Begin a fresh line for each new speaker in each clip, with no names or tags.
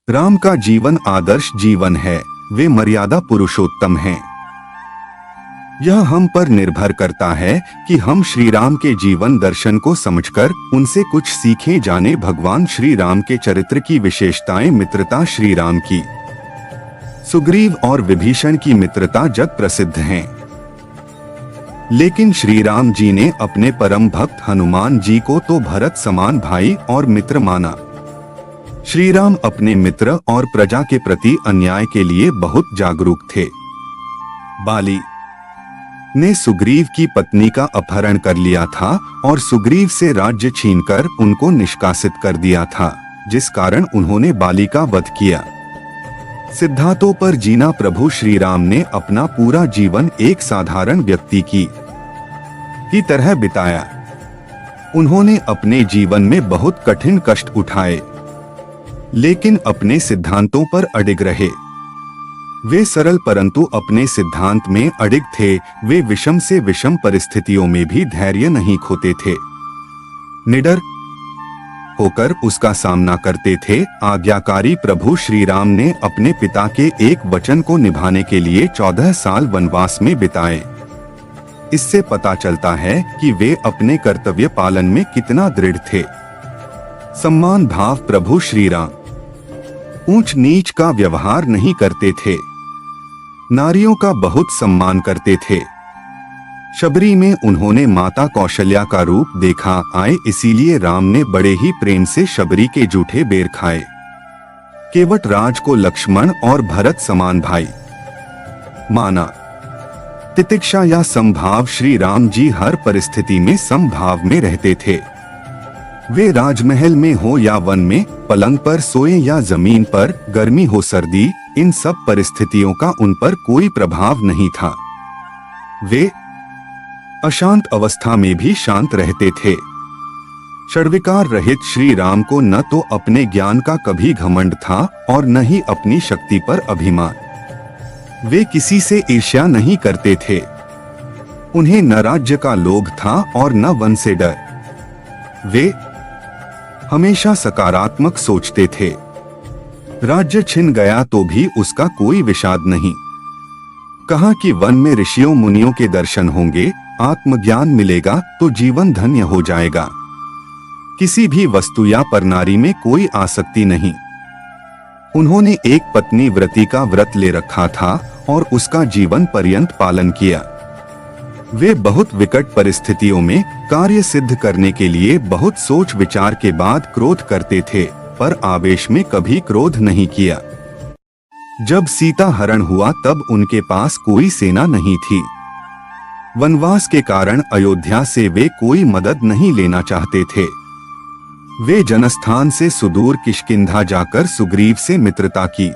राम का जीवन आदर्श जीवन है, वे मर्यादा पुरुषोत्तम हैं। यह हम पर निर्भर करता है कि हम श्री राम के जीवन दर्शन को समझकर उनसे कुछ सीखें जाने। भगवान श्री राम के चरित्र की विशेषताएं। मित्रता। श्री राम की सुग्रीव और विभीषण की मित्रता जग प्रसिद्ध है, लेकिन श्री राम जी ने अपने परम भक्त हनुमान जी को तो भरत समान भाई और मित्र माना। श्री राम अपने मित्र और प्रजा के प्रति अन्याय के लिए बहुत जागरूक थे। बाली ने सुग्रीव की पत्नी का अपहरण कर लिया था और सुग्रीव से राज्य छीनकर उनको निष्कासित कर दिया था, जिस कारण उन्होंने बाली का वध किया। सिद्धांतों पर जीना। प्रभु श्री राम ने अपना पूरा जीवन एक साधारण व्यक्ति की तरह बिताया। उन्होंने अपने जीवन में बहुत कठिन कष्ट उठाए, लेकिन अपने सिद्धांतों पर अडिग रहे। वे सरल परंतु अपने सिद्धांत में अडिग थे। वे विषम से विषम परिस्थितियों में भी धैर्य नहीं खोते थे, निडर होकर उसका सामना करते थे। आज्ञाकारी प्रभु श्री राम ने अपने पिता के एक वचन को निभाने के लिए 14 साल वनवास में बिताए। इससे पता चलता है कि वे अपने कर्तव्य पालन में कितना दृढ़ थे। सम्मान भाव। प्रभु श्री राम ऊंच नीच का व्यवहार नहीं करते थे, नारियों का बहुत सम्मान करते थे। शबरी में उन्होंने माता कौशल्या का रूप देखा आए, इसीलिए राम ने बड़े ही प्रेम से शबरी के जूठे बेर खाए। केवट राज को लक्ष्मण और भरत समान भाई माना। तितिक्षा या समभाव। श्री राम जी हर परिस्थिति में समभाव में रहते थे। वे राजमहल में हो या वन में, पलंग पर सोए या जमीन पर, गर्मी हो सर्दी, इन सब परिस्थितियों का उन पर कोई प्रभाव नहीं था। वे अशांत अवस्था में भी शांत रहते थे। षड्विकार रहित श्री राम को न तो अपने ज्ञान का कभी घमंड था और न ही अपनी शक्ति पर अभिमान। वे किसी से ईर्ष्या नहीं करते थे। उन्हें न राज्य का लोभ था और न वन से डर। वे हमेशा सकारात्मक सोचते थे। राज्य छिन गया तो भी उसका कोई विषाद नहीं। कहा कि वन में ऋषियों मुनियों के दर्शन होंगे, आत्मज्ञान मिलेगा तो जीवन धन्य हो जाएगा। किसी भी वस्तु या परनारी में कोई आसक्ति नहीं। उन्होंने एक पत्नी व्रती का व्रत ले रखा था और उसका जीवन पर्यंत पालन किया। वे बहुत विकट परिस्थितियों में कार्य सिद्ध करने के लिए बहुत सोच विचार के बाद क्रोध करते थे, पर आवेश में कभी क्रोध नहीं किया। जब सीता हरण हुआ तब उनके पास कोई सेना नहीं थी। वनवास के कारण अयोध्या से वे कोई मदद नहीं लेना चाहते थे। वे जनस्थान से सुदूर किष्किंधा जाकर सुग्रीव से मित्रता की,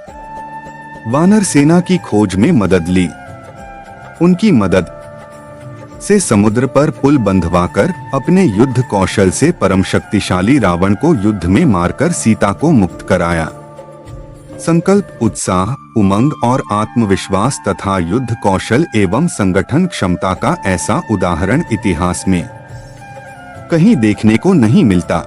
वानर सेना की खोज में मदद ली। उनकी मदद से समुद्र पर पुल बंधवाकर अपने युद्ध कौशल से परम शक्तिशाली रावण को युद्ध में मारकर सीता को मुक्त कराया। संकल्प, उत्साह, उमंग और आत्मविश्वास तथा युद्ध कौशल एवं संगठन क्षमता का ऐसा उदाहरण इतिहास में कहीं देखने को नहीं मिलता।